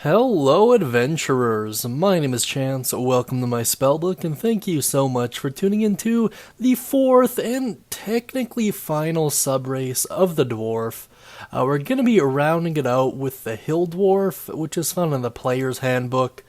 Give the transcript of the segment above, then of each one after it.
Hello, adventurers! My name is Chance. Welcome to my spellbook, and thank you so much for tuning into the fourth and technically final subrace of the Dwarf. We're going to be rounding it out with the Hill Dwarf, which is found in the Player's Handbook,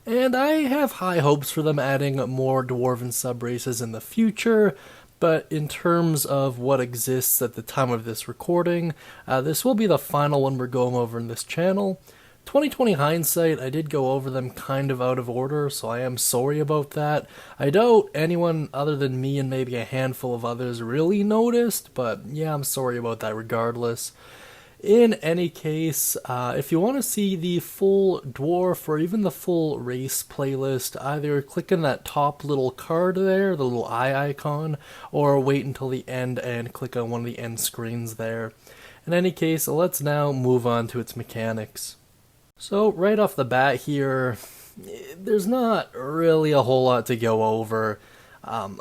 and I have high hopes for them adding more dwarven subraces in the future. But in terms of what exists at the time of this recording, this will be the final one we're going over in this channel. 2020 hindsight, I did go over them kind of out of order, so I am sorry about that. I doubt anyone other than me and maybe a handful of others really noticed, but yeah, I'm sorry about that regardless. In any case, if you want to see the full dwarf or even the full race playlist, either click on that top little card there, the little eye icon, or wait until the end and click on one of the end screens there. In any case, let's now move on to its mechanics. So right off the bat here, there's not really a whole lot to go over.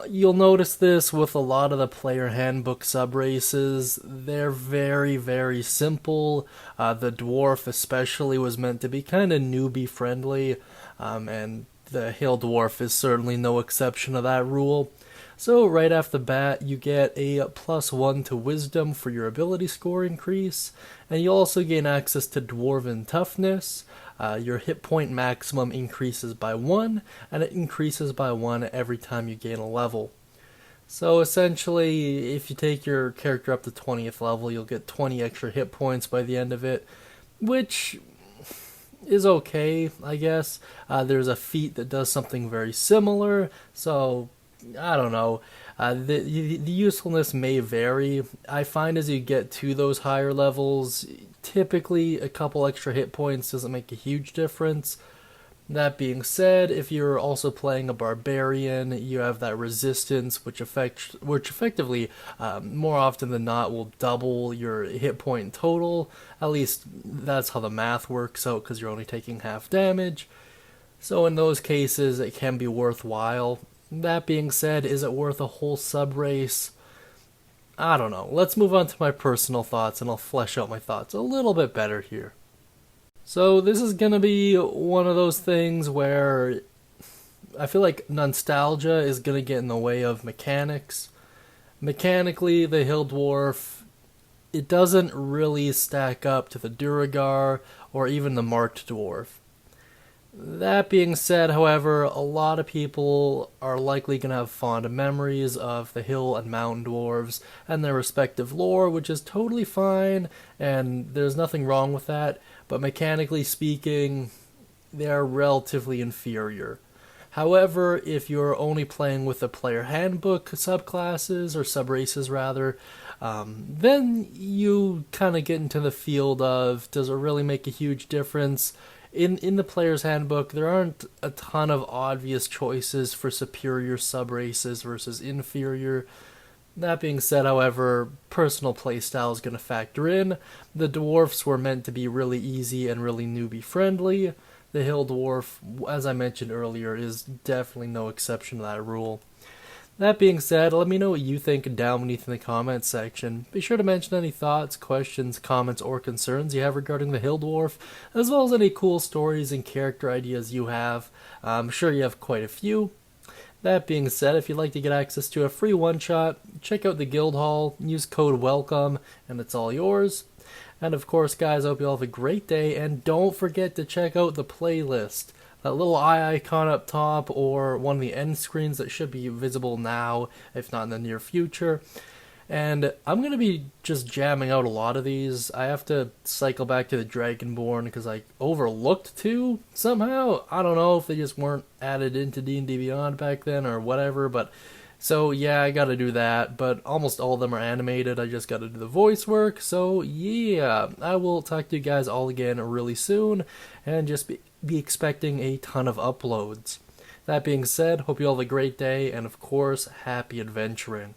You'll notice this with a lot of the player handbook subraces. They're very, very simple. The dwarf especially was meant to be kind of newbie friendly, and the hill dwarf is certainly no exception to that rule. So right off the bat, you get a +1 to wisdom for your ability score increase, and you also gain access to dwarven toughness. Your hit point maximum increases by 1, and it increases by 1 every time you gain a level. So essentially, if you take your character up to 20th level, you'll get 20 extra hit points by the end of it, which is okay, I guess. There's a feat that does something very similar, so I don't know. The usefulness may vary. I find as you get to those higher levels, typically a couple extra hit points doesn't make a huge difference. That being said, if you're also playing a barbarian, you have that resistance, which effectively, more often than not, will double your hit point total. At least that's how the math works out, because you're only taking half damage. So in those cases, it can be worthwhile. That being said, is it worth a whole subrace? I don't know. Let's move on to my personal thoughts, and I'll flesh out my thoughts a little bit better here. So this is going to be one of those things where I feel like nostalgia is going to get in the way of mechanics. Mechanically, the Hill Dwarf, it doesn't really stack up to the Duergar or even the Marked Dwarf. That being said, however, a lot of people are likely going to have fond memories of the hill and mountain dwarves and their respective lore, which is totally fine, and there's nothing wrong with that, but mechanically speaking, they are relatively inferior. However, if you're only playing with the player handbook subclasses, or subraces rather, then you kind of get into the field of, does it really make a huge difference? In the player's handbook, there aren't a ton of obvious choices for superior subraces versus inferior. That being said, however, personal playstyle is going to factor in. The dwarfs were meant to be really easy and really newbie friendly. The hill dwarf, as I mentioned earlier, is definitely no exception to that rule. That being said, let me know what you think down beneath in the comments section. Be sure to mention any thoughts, questions, comments, or concerns you have regarding the Hill Dwarf, as well as any cool stories and character ideas you have. I'm sure you have quite a few. That being said, if you'd like to get access to a free one-shot, check out the Guild Hall, use code WELCOME, and it's all yours. And of course, guys, I hope you all have a great day, and don't forget to check out the playlist. That little eye icon up top, or one of the end screens that should be visible now, if not in the near future. And I'm going to be just jamming out a lot of these. I have to cycle back to the Dragonborn because I overlooked two somehow. I don't know if they just weren't added into D&D Beyond back then or whatever, but so yeah, I gotta do that, but almost all of them are animated. I just gotta do the voice work, so yeah, I will talk to you guys all again really soon, and just be expecting a ton of uploads. That being said, hope you all have a great day, and of course, happy adventuring.